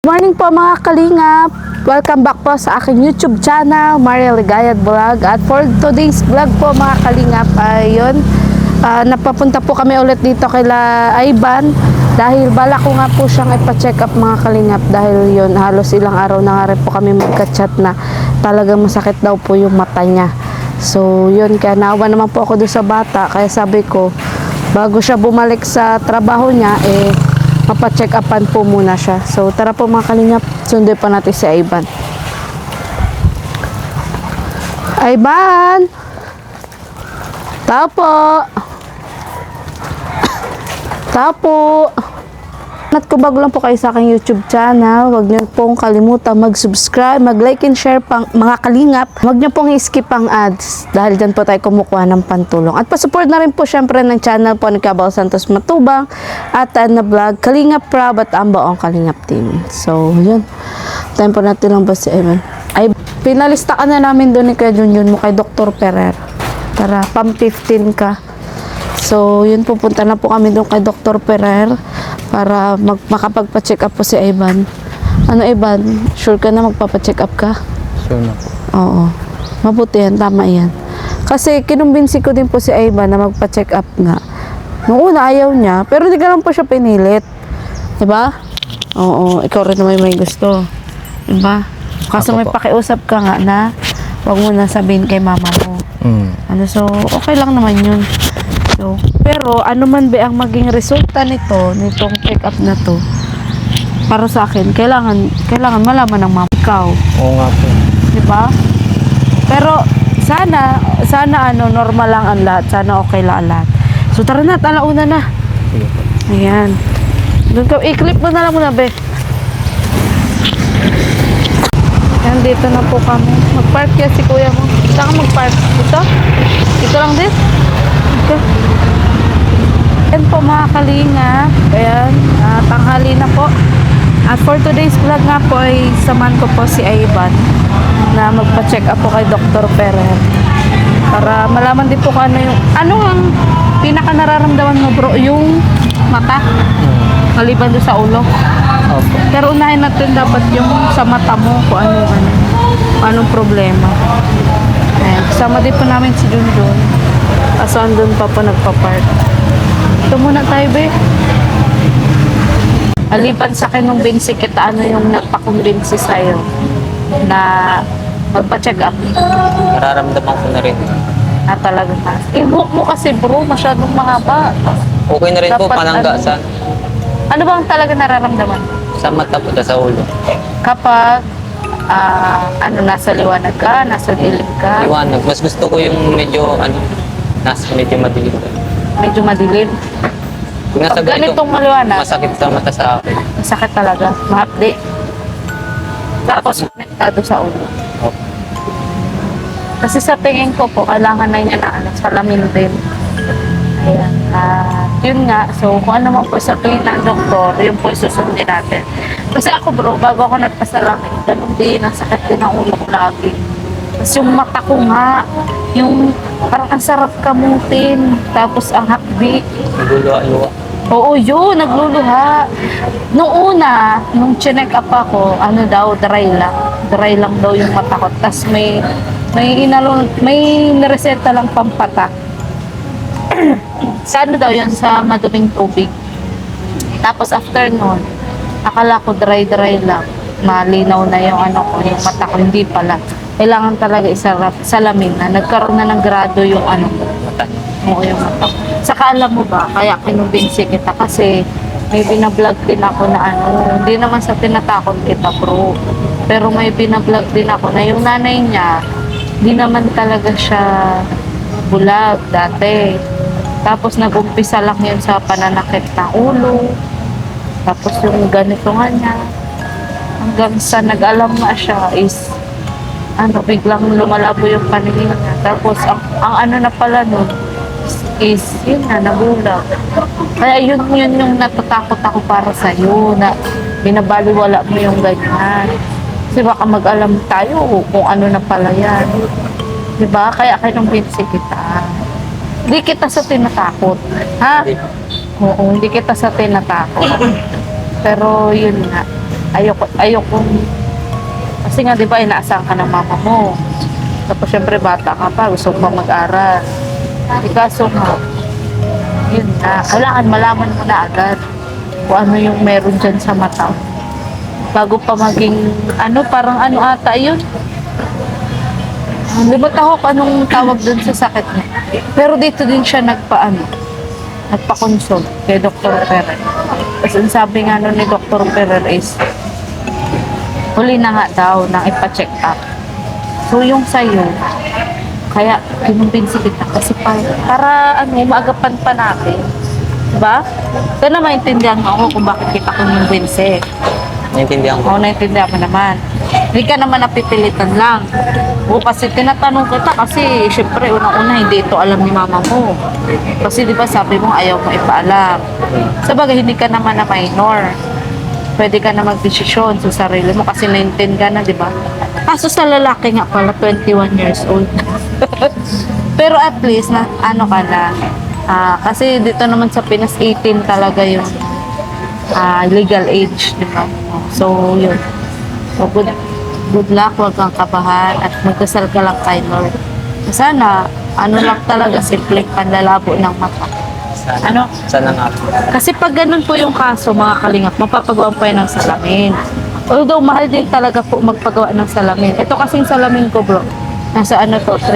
Morning po mga kalingap! Welcome back po sa aking YouTube channel, Maria Ligayad Vlog. At for today's vlog po mga kalingap, ayun, napapunta po kami ulit dito kila Ivan. Dahil bala ko nga po siyang ipa-check up mga kalingap. Dahil yun, halos ilang araw na nga rin po kami magka-chat na talagang masakit daw po yung mata niya. So yun, kaya naawa naman po ako doon sa bata. Kaya sabi ko, bago siya bumalik sa trabaho niya, mapacheck upan po muna siya. So tara po mga kalingap, sunduin pa natin si Ivan. Ivan! Tao po! Tao po! At kung bago lang po kayo sa aking YouTube channel, huwag niyo pong kalimutan mag-subscribe, mag-like and share pang mga kalingap. Huwag niyo pong i-skip ang ads dahil dyan po tayo kumukuha ng pantulong. At pa-support na rin po syempre ng channel po ni Cabal Santos Matubang at na vlog Kalingap Prab at ang buong Kalingap team. So, yun. Time po natin lang ba si Evan? Ay, pinalista ka na namin doon ni Kuya Junjun mo kay Dr. Ferrer. Tara, pang 15 ka. So, yun, pupunta na po kami doon kay Dr. Ferrer para makapagpa-check up po si Ivan. Ano Ivan, sure ka na magpapa-check up ka? Sure na po. Oo. Mabuti yan, tama yan. Kasi kinumbinsi ko din po si Ivan na magpa-check up nga. Noong una ayaw niya, pero di ka lang po siya pinilit. Diba? Oo, ikaw rin naman may gusto. Diba? Kaso may pakiusap ka nga na huwag mo na sabihin kay mama mo. So, okay lang naman yun. So, pero ano man ba ang maging resulta nitong check up na to, para sa akin, kailangan malaman ng mama ikaw. Oo nga po. Diba? Pero sana normal lang ang lahat. Sana okay lang ang lahat. So tara na, alauna na. Sige po. Ayan. Doon ka, i-clip mo na lang muna, be. Ayan, dito na po kami. Mag-park yan si kuya mo. Saan ka mag-park? Dito? Dito lang din? Okay. Ayan po mga kalinga. Ayan, tanghali na po. At for today's vlog nga po ay samahan ko po si Ivan na magpa-check up po kay Dr. Ferrer. Para malaman din po kung ano ang pinaka nararamdaman mo bro, yung mata. Maliban doon sa ulo. Opo. Pero unahin natin dapat yung sa mata mo kung anong problema. Ayan, kasama din po namin si Junjun. Kaso andun pa po nagpa-park. Ito muna tayo, be. Alipan sa akin nung binsi kita, ano yung nagpakumbinsi sa'yo na magpa-check up? Nararamdaman ko na rin. Talaga na. I-book mo kasi bro, masyadong mahaba. Okay na rin po, Dapat pananggasan. Ano bang talaga nararamdaman? Sa mata po, sa ulo. Kapag nasa liwanag ka, nasa dilim ka, Liwanag. Mas gusto ko yung medyo madilim. medyo madilim. Kung nasa Pag ganito, ganitong maliwanag, masakit sa mata sa akin. masakit talaga, mahapdi. Tapos konektado sa ulo. Opo. Kasi sa tingin ko po, kailangan na niya na salamin din. Ayan. Yun nga, so kung ano man po sa tingin ng doktor, yun po isusundin natin. Kasi ako bro, bago ako nagpasalamin, ganun din, ang sakit din ang ulo ko lagi. Tapos yung mata ko nga, yung parang ang sarap kamutin, tapos ang hakbi. Nagluluwa-luwa. Oo, yun, nagluluha. Nung una, nung chinek up ako, dry lang. Dry lang daw yung mata ko. Tapos may nireseta lang pampatak. Sa daw yun, sa maduming tubig. Tapos after nun, akala ko dry lang. Malinaw na yung yung mata ko. Hindi pala. Kailangan talaga salamin na. Nagkaroon na ng grado yung Mata. Oo, yung mata ko. Saka alam mo ba, kaya kinumbinsi kita kasi may binablog din ako na hindi naman sa tinatakot kita bro. Pero may binablog din ako na yung nanay niya, di naman talaga siya bulag dati. Tapos nag-umpisa lang yun sa pananakit ng ulo. Tapos yung ganito nga niya. Hanggang sa nag-alam nga siya is biglang lumalabo yung paningin niya. Tapos ang na pala nun is yun na, nabulag. Kaya yun yung natatakot ako para sa'yo na binabaliwala mo yung ganyan. Kasi baka mag-alam tayo kung ano na pala yan. Diba? Kaya kinumbinsi kita. Hindi kita sa tinatakot. Ha? Oo, hindi kita sa tinatakot. Pero yun nga. ayoko, kasi nga, di ba, inaasahan ka ng mama mo. Tapos, syempre, bata ka pa, gusto mo pa mag-aral. Kaso nga, yun na, kailangan malaman mo na agad kung ano yung meron dyan sa mata. Bago pa maging, parang ata yun. Limutan ko kung anong tawag dun sa sakit niya. Pero dito din siya nagpa-consult kay Dr. Ferrer. Kasi ang sabi nga nun ni Dr. Ferrer is, huli na nga daw nang ipa-check up. So yung sa'yo, kaya kinumbinsi kita kasi para maagapan pa natin. Diba? Ito na maintindihan mo ako kung bakit kita kinumbinsi. Naintindihan ko. Oo, naintindihan mo naman. Hindi ka naman napipilitan lang. O kasi tinatanong kita kasi syempre unang-una hindi ito alam ni mama mo. Kasi di ba sabi mo ayaw mo ipaalam. Sa bagay hindi ka naman na minor. Pwede ka na magdesisyon sa sarili mo kasi 19 ka na, di ba? Kaso sa lalaki nga pala 21 years old. Pero at least na ka na. Kasi dito naman sa Pinas 18 talaga yung legal age, di ba? So, yun. So, good luck, huwag kang kabahan at magdasal ka lang kay Lord. Sana, lang talaga, simpleng panlalabo ng mata. Sana nga po. Kasi pag ganun po yung kaso, mga kalingap, mapapagawa pa yun ng salamin. Although, mahal din talaga po magpagawa ng salamin. Ito kasing salamin ko, bro. Nasa 3.7.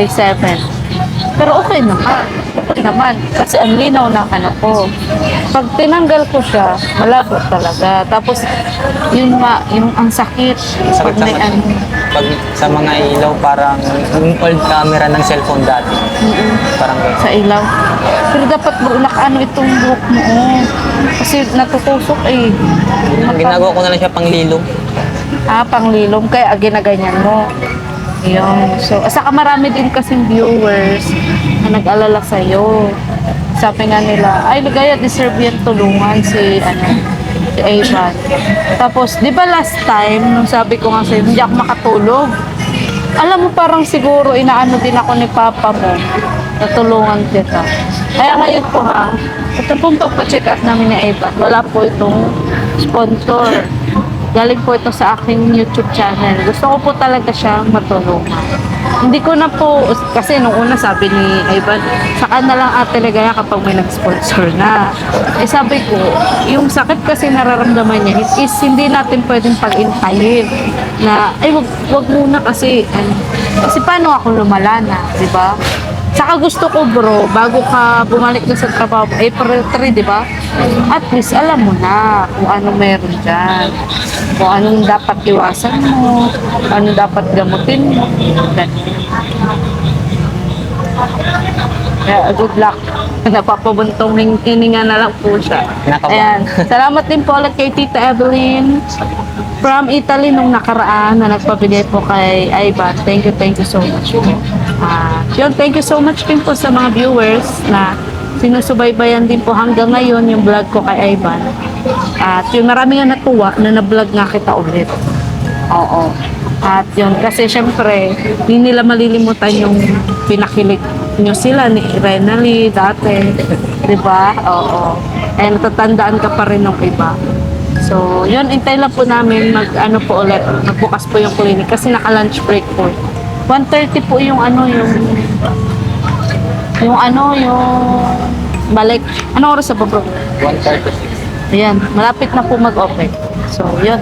Pero okay naman. Okay naman. Kasi ang linaw ng ko. Pag tinanggal ko siya, malabo talaga. Tapos, yun nga, yung ang sakit. Sakit Pag may naman. Pag sa mga ilaw, parang yung old camera ng cellphone dati. Parang sa ilaw. Pero dapat bro, itong buhok mo. Kasi natutusok eh. ang ginagawa ko na lang siya panglilong. Panglilom. Kaya ginaganyan mo. Yun. So, saka marami din kasing viewers na nag-alala sa'yo. Sabi nga nila, ay, Ligaya, deserve yan tulungan si Evan. Tapos, di ba last time, nung sabi ko nga sa'yo, hindi ako makatulog. Alam mo, parang siguro, inaano din ako ni Papa mo, natulungan kita. Kaya ngayon po ito pong pagpa-check up namin ni Evan, wala po itong sponsor. Galing po ito sa aking YouTube channel. Gusto ko po talaga siyang matulungan. Hindi ko na po, kasi nung una sabi ni Ivan, saka na lang Ate Ligaya kapag may nag-sponsor na. Sabi ko, yung sakit kasi nararamdaman niya is hindi natin pwedeng pag-intayin na, wag muna kasi paano ako lumala na, di ba? Saka gusto ko bro, bago ka bumalik na sa trabaho, April 3, di ba? At least alam mo na kung ano meron dyan. Kung anong dapat iwasan mo, anong dapat gamutin mo. Kaya good luck. Napapabuntong hininga na lang po siya. Ayan. Salamat din po ulit kay Tita Evelyn from Italy nung nakaraan na nagpabigay po kay Ivan. Thank you so much po. Thank you so much din po sa mga viewers na sinusubaybayan din po hanggang ngayon yung vlog ko kay Ivan. At yung marami nga natuwa na na-vlog nga kita ulit. Oo. At yun, kasi syempre, hindi nila malilimutan yung pinakilig nyo sila ni Renally dati. Diba? Oo. Eh, natatandaan ka pa rin ng iba. So, yun, intay lang po namin po ulit, magbukas po yung clinic kasi naka-lunch break po. 1:30 po yung balik. Anong oras sa bro? 1:36. Ayan, malapit na po mag-open. So, yun.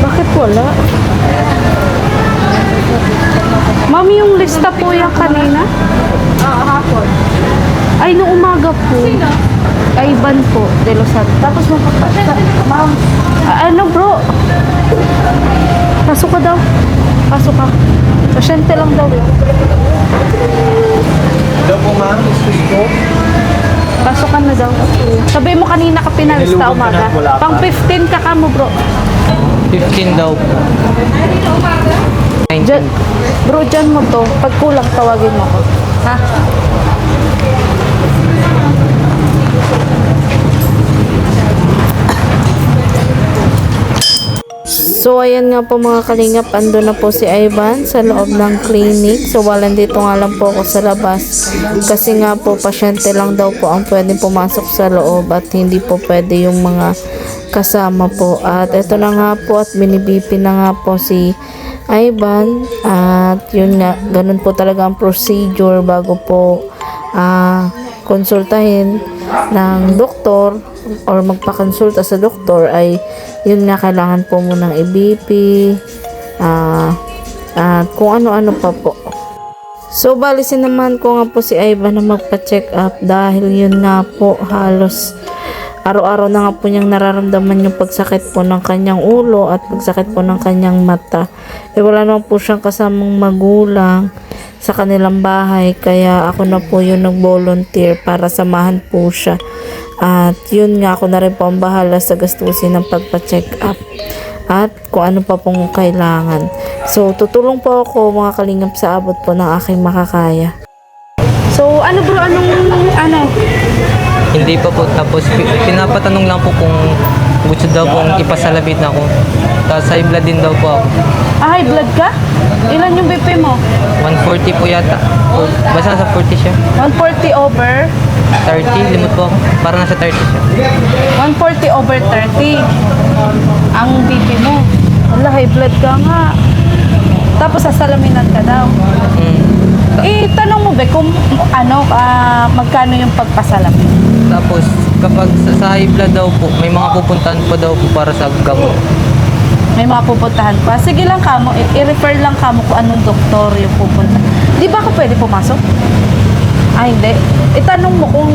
Bakit wala? Mami, yung lista po yan kanina? Hapon. Ay, nung umaga po. Sino? Ivan po, de Los Santos. Tapos ma'am, bro? Pasok ka daw. Pasok ka. Pasyente lang daw. Hello po ma'am, excuse po. Pasok ka na daw. Sabi mo kanina ka pinalista umaga. Pang 15 ka mo, bro. 15 daw po. Diyan, bro, dyan mo to. Pag kulang, tawagin mo ko. Ha? So, So, ayan nga po mga kalingap, ando na po si Ivan sa loob ng clinic. So, wala dito nga lang po ako sa labas. Kasi nga po, pasyente lang daw po ang pwedeng pumasok sa loob at hindi po pwede yung mga kasama po. At ito na nga po at binibipi na nga po si Ivan. At yun nga, ganun po talaga ang procedure bago po konsultahin ng doktor or magpakonsulta sa doktor ay yun nga kailangan po munang i-BP at kung ano-ano pa po. So balisin naman ko nga po si Ivan na magpa-check up dahil yun nga po halos araw-araw na nga po niyang nararamdaman yung pagsakit po ng kanyang ulo at pagsakit po ng kanyang mata. Wala naman po siyang kasamang magulang sa kanilang bahay kaya ako na po yung nag-volunteer para samahan po siya. At yun nga, ako na rin po ang bahala sa gastusin ng pagpa-check up at kung ano pa pong kailangan. So tutulong po ako mga kalingap sa abot po ng aking makakaya. So ano bro, ano? Hindi pa po. Tapos pinapatanong lang po kung gusto daw pong ipasalabit na ako. Tapos high blood din daw po ako. High blood ka? Ilan yung BP mo? 140 po yata. Basta nasa 40 siya. 140 over 30, limot po ako. Parang nasa 30 siya. 140 over 30 ang BP mo. Wala, high blood ka nga. Tapos sasalaminan ka daw. Tanong mo ba kung magkano yung pagpasalamin? Tapos kapag sa high blood daw po, may mga pupuntahan pa daw po para sa gamot. May mga pupuntahan pa. Sige lang kamo, i-refer lang kamo kung anong doktor yung pupunta. Di ba ako pwede pumasok? Hindi. Itanong mo kung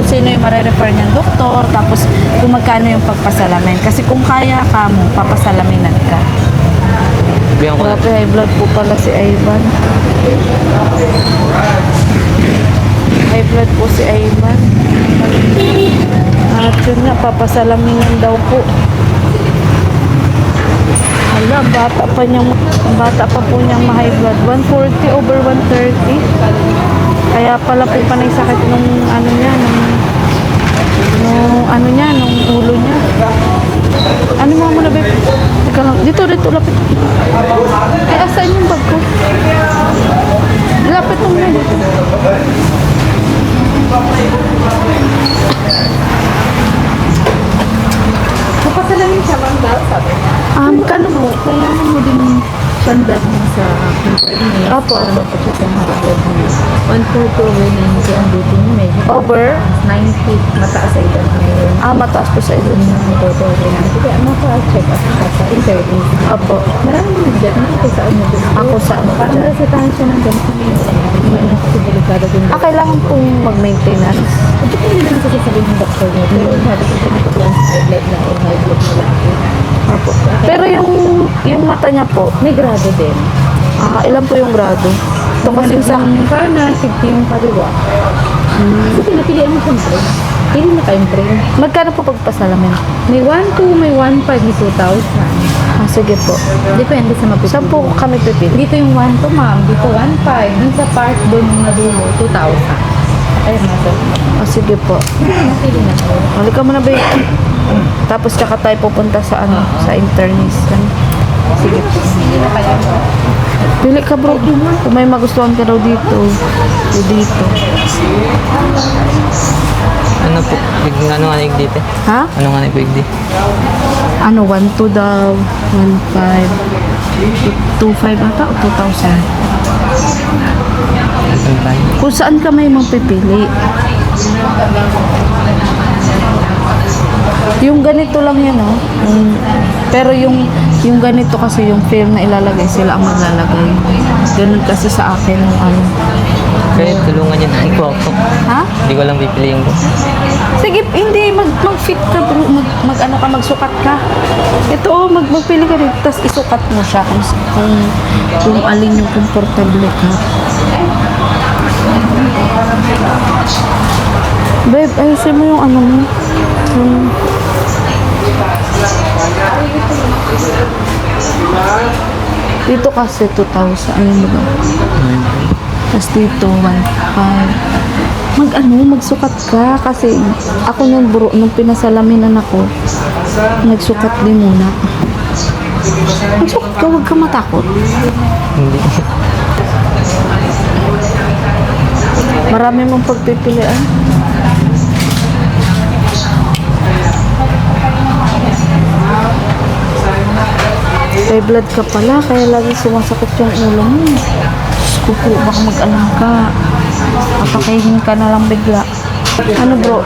sino yung mare-refer niyang doktor, tapos kung magkano yung pagpasalamin. Kasi kung kaya kamo, papasalaminan ka. Biyan ko na. Grabe, high blood po pala si Ivan. High blood po si Ivan. At yun nga, papasalaminan daw po. Hala, bata pa po niyang ma-high blood. 140 over 130. Kaya pala po panay sakit nung nung ulo niya. Ano mo muna, babe? Teka lang. Dito, lapit. Ay, asan yung bag ko? Lapit mo muna dito. Papasalamin siya bang daw, sabi niya. Kano po? Kailangan mo din tanda mo sa internet. Opo. Para mapacheck ang hapon mo. 140 over 90 ang BP mo. Medyo Over? 90. Mataas sa edad ngayon. Mataas po sa ilo. 140 over 90. Kaya mapacheck up ka sa internet. Opo. Maraming nagdat na kung saan mo gusto. Ako saan mo Parang dyan? resetahan siya ng ganito. Kasi delikado din. Kailangan pong mag-maintenance. Hindi ko hindi naman sasasabihin ng doktor niya. Pero sabi ko sa ito lang sa blood na o high blood na lang. Opo. Pero yung mata niya po, May grado din. ilan po yung grado? Ito kasi sa... Kanan, 50 yung kaliwa. Kasi pinapilian mo siyempre. Pili na kayong train. Magkano po pagpasalamin? May 1,2, may 1,5, may 2,000. Sige po. Depende sa mapipili. Saan po kami pipili? Dito yung 1,2 ma'am, dito 1,5. Dun sa part doon na dulo, 2,000. Ayun na ito. Sige po. Napili na ko. Halika mo na, babe. Tapos tsaka tayo pupunta sa sa internist. Sige po. Hindi na kayo. Pili ka, bro. Kung may magustuhan ka daw dito. Dito. Ano po? Ano nga naig dito? Ha? Ano nga naig dito? 1,2 daw. 1,5. 2,5 ata o 2,000? Ano ba yun? Kung saan ka may mapipili. Yung ganito lang yan, oh. Pero yung ganito kasi yung film na ilalagay, sila ang maglalagay. Ganun kasi sa akin yung Kaya tulungan niyo na po ako. Ha? Hindi ko lang pipiliin ko. Sige, hindi. Mag-fit ka, bro. Magsukat ka. Ito, magpili ka rin. Tapos isukat mo siya kung alin yung komportable ka. Babe, ayusin mo yung mo. Dito kasi 2,000. Ayun ba? Tapos dito 1,500. Magsukat ka kasi ako nung pinasalamin ako, nagsukat din muna. Magsukot ka, huwag ka matakot. Hindi. Marami mong pagpipilian. May blood ka pala, kaya lagi sumasakit yung ulo mo. Diyos ko po, baka mag-alam ka. Papakainin ka na lang bigla. Ano bro?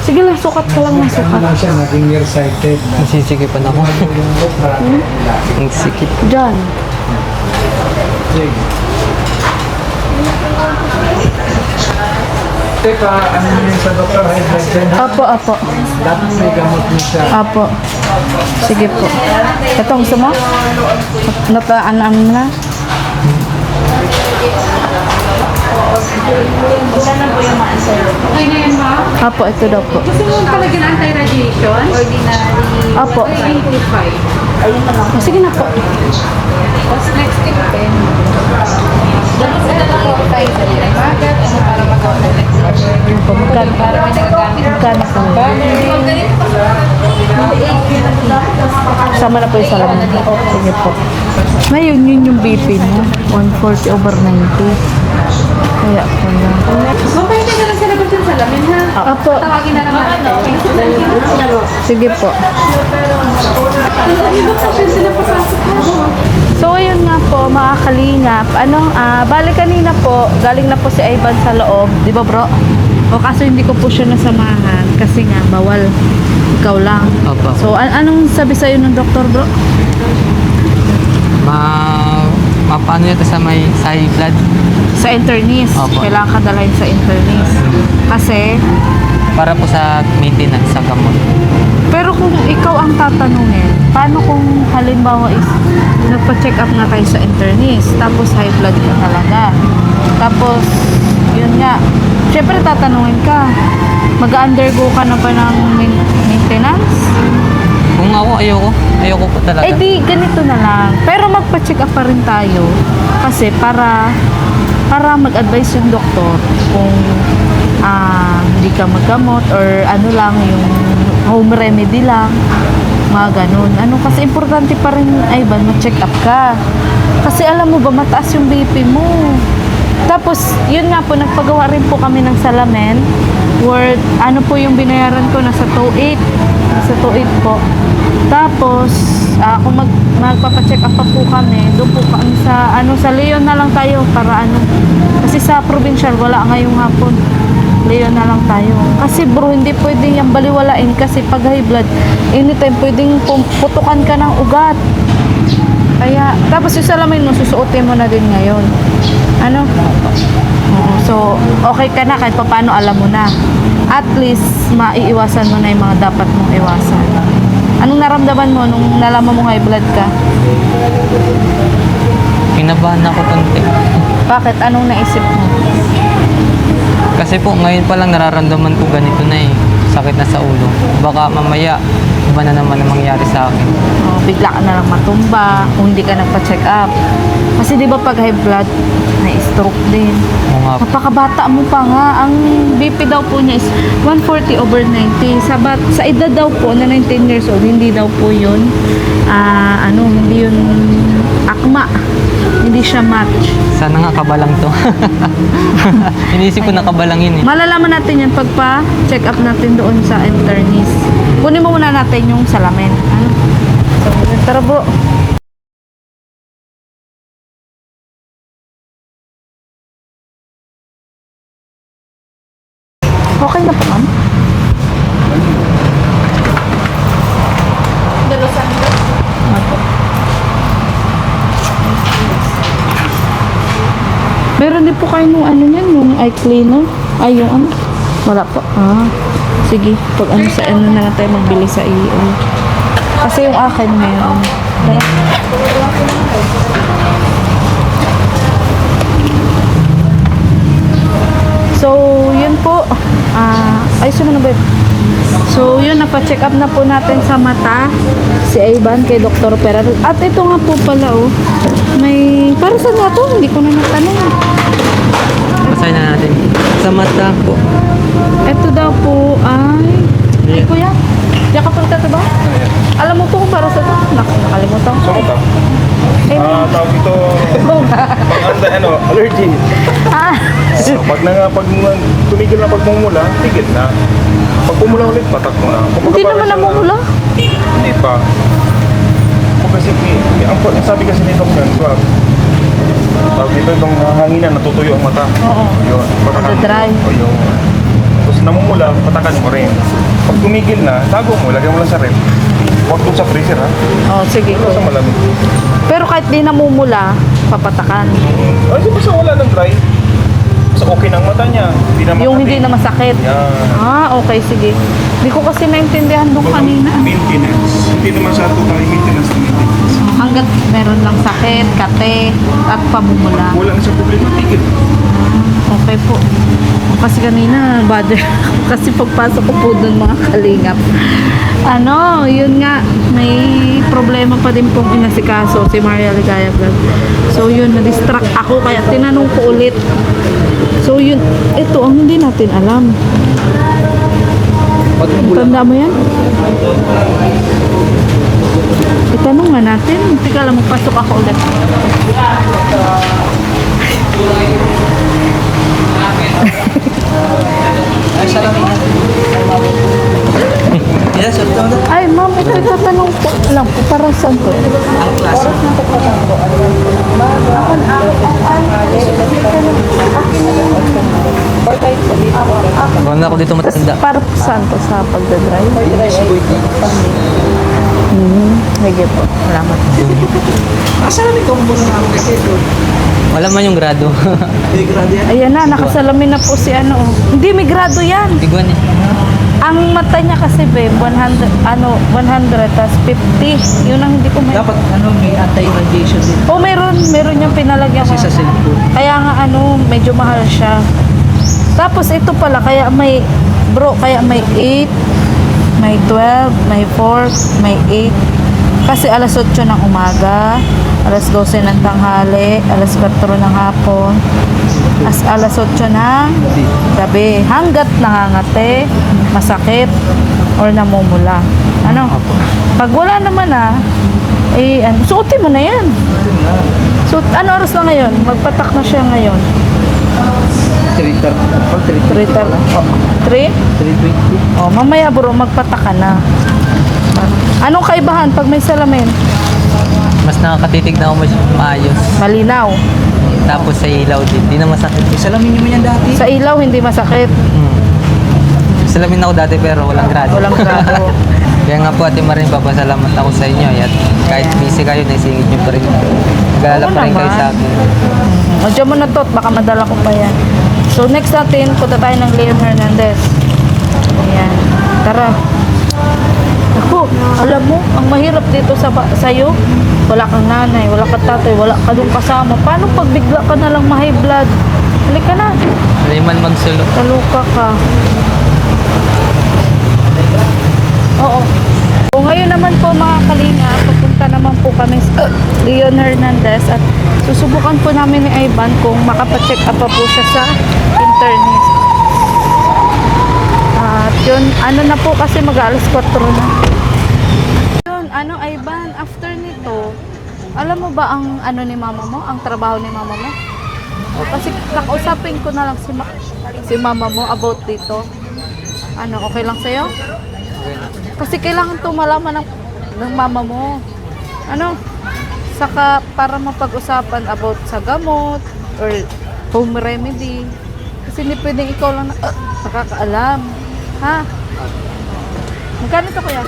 Sige lang, sukat ka lang ng sukat. Ano siya, naging nearsighted. Nasisikipan ako. Ang sikip. Diyan. Teka, ano yun sa Dr. Hydration? Apo, apo. Dapat may gamot mo siya. Apo. Sige po. Itong gusto mo? Nataan mo na? Okay na yan, ma? Apo, ito daw po. Gusto mo talaga ng anti-radiation? Ordinary. Apo. 25. Oh, sige na po. Tapos next tip, pen. Dapat sila na po tayo sa magat para magawa ng Apo, magkano? para may nagagamit. Magkano po? Pag ganito Sama na po yung salamin. Sige po. Ngayon, yun yung BP mo. 140 over 90. Kaya po na. Okay na lang sa labas yung salamin, ha? Apo. Tawagin na naman natin. Sige po. So, ayun nga po, mga kalingap. Bali kanina po, galing na po si Ivan sa loob. Di ba, bro? O kaso hindi ko po siya nasamahan kasi nga, bawal. Ikaw lang. Opo. So, anong sabi sa'yo ng doktor, bro? Mapaano yata sa may high blood? Sa internist. Opo. Kailangan ka dalhin sa internist. Kasi, Para po sa maintenance sa gamot. pero kung ikaw ang tatanungin, paano kung halimbawa is nagpa-check up nga kayo sa internist, tapos high blood ka talaga. Tapos, yun nga, syempre tatanungin ka, mag-undergo ka na ba ng maintenance? Kung ako, ayoko po talaga. Eh di, ganito na lang. Pero magpa-check up pa rin tayo. Kasi para mag-advise yung doktor kung hindi ka maggamot or ano lang, yung home remedy lang, mga ganun. Kasi importante pa rin, Ivan, mag-check up ka. Kasi alam mo ba, mataas yung BP mo. Tapos, yun nga po, nagpagawa rin po kami ng salamin. Worth, po yung binayaran ko, nasa 2.8. Nasa 2.8 po. Tapos, kung magpapacheck up pa po kami, doon po kami sa Leon na lang tayo para kasi sa provincial, wala ngayong hapon. Leon na lang tayo. Kasi bro, hindi pwedeng yung baliwalain kasi pag high blood, anytime pwedeng putukan ka ng ugat. Kaya, tapos yung salamin mo, susuotin mo na din ngayon. Oo, so, okay ka na kahit paano alam mo na. At least, maiiwasan mo na yung mga dapat mong iwasan. Anong naramdaman mo nung nalaman mo high blood ka? Kinabahan ako konti. Bakit? Anong naisip mo? Kasi po, ngayon pa lang nararamdaman ko ganito na eh. Sakit na sa ulo. Baka mamaya, iba na naman ang mangyari sa akin. Bigla ka na lang matumba kung hindi ka nagpa-check up. Kasi di ba pag high blood, na-stroke din. Oo nga po. Napakabata mo pa nga. Ang BP daw po niya is 140 over 90. Sa edad daw po na 19 years old, hindi daw po yun, hindi yun akma. Hindi siya match. Sana nga kabalang to. Inisip ko na kabalangin eh. Malalaman natin yan pagpa-check up natin doon sa internist. Kunin mo muna natin yung salamin. So, tara bro. Okay na po, ma'am? Opo. Meron din po kayo nung niyan, yung eye cleaner. Ay, yung wala po. Sige. Pag sa na lang tayo magbili sa EO. Kasi yung akin meron. Tara. So, yun po. Ayos mo na ba? So, yun, napa-check up na po natin sa mata si Ivan kay Dr. Peral. At ito nga po pala, may, para saan nga to? Hindi ko na natanong. Basahin na natin. Sa mata po. Ito daw po ay, ay kuya, diyan ka pala ba? Alam mo po kung para sa to? Nakalimutan ko. Sumuta. Eh, Tawag ito, pang-anda, allergy. ah, So, pag tumigil na pagmumula, tigil na. Pag pumula ulit, patak mo na. hindi naman namumula. Hindi pa. Kasi, ang sabi kasi ni Doc yan, tawag dito itong hanginan, natutuyo ang mata. Oo. Yun, patakan mo. Nadadry. O yung, tapos namumula, patakan mo rin. Pag tumigil na, tago mo, lagyan mo lang sa rep. Huwag doon sa freezer ha. Oh, sige. Ito sa malamig. Pero kahit di namumula, papatakan. Ay, di ba sa wala ng dry? Sa okay ng mata niya. Hindi na Yung makati. hindi na masakit. Yan. Ah, okay, sige. Hindi ko kasi naintindihan doon kanina. Maintenance. Hindi naman sa total maintenance na maintenance. Hanggat meron lang sakit, kate, at pamumula. Wala na sa problema, tigil. Okay po. Kasi kanina, bother kasi pagpasok ko po doon mga kalingap. Yun nga, may problema pa din pong inasikaso si Maria Ligaya Vlog. So yun, na-distract ako kaya tinanong ko ulit. So yun, ito ang hindi natin alam. Tanda mo yan? Itanong nga natin. Tika lang, magpasok ako ulit. Ay, ma'am, ito itatanong ko lang po. Para saan to? Kung ako dito matanda. Para po saan to? Sa pagdadrive? Sige po. Salamat. Wala man yung grado. Ayan na, nakasalamin na po si ano. Hindi, may grado yan. Tiguan eh. Ang mata niya kasi, babe, 100, 100, tas 50. Yun ang hindi ko may... Dapat may anti-radiation din. Oh, meron yung pinalagyan ko. Kasi sa cellphone. Kaya nga medyo mahal siya. Tapos ito pala, kaya may 8, may 12, may 4, may 8. Kasi alas 8 ng umaga, alas 12 ng tanghali, alas 4 ng hapon, alas 8 ng gabi. Hanggat nangangate, masakit, or namumula. Pag wala naman suotin mo na yan. So, ano oras na ngayon? Magpatak na siya ngayon. 3 3? 320. Oh, mamaya bro, magpatak ka na. Anong kaibahan pag may salamin? Mas nakakatitig na ako maayos. Malinaw. Tapos sa ilaw din. Di na masakit. Salamin niyo man yan dati. Sa ilaw, hindi masakit. Salamin ako dati pero walang grado. Walang grado. Kaya nga po Ate Marin, papasalamat ako sa inyo. At kahit busy kayo, naisingit nyo pa rin. Nag-aalala Oo pa rin kayo naman. sa akin. O, dyan mo na to, baka madala ko pa yan. So, next natin, punta tayo ng Leon Hernandez. Ayan. Tara. Ako, alam mo, ang mahirap dito sa'yo, wala kang nanay, wala kang tatay, wala ka dong kasama. Paano pag bigla ka na lang ma-high blood? Halika na. Hindi man magsulo. Taluka ka. Oo. So, ngayon naman po mga kalinga, pupunta naman po kami sa Leon Hernandez at susubukan po namin ni Ivan kung makapacheck up pa po siya sa internist. At yun, na po kasi mag-alas 4 na. Yun, Ivan, after nito, alam mo ba ang ni mama mo? Ang trabaho ni mama mo? O, kasi nakausapin ko na lang si mama mo about dito. Okay lang sa'yo? Kasi kailangan to malaman ng mama mo. Saka para mapag-usapan about sa gamot or home remedy. Kasi hindi pwedeng ikaw lang nakakaalam. Ha? Magkano to kuya?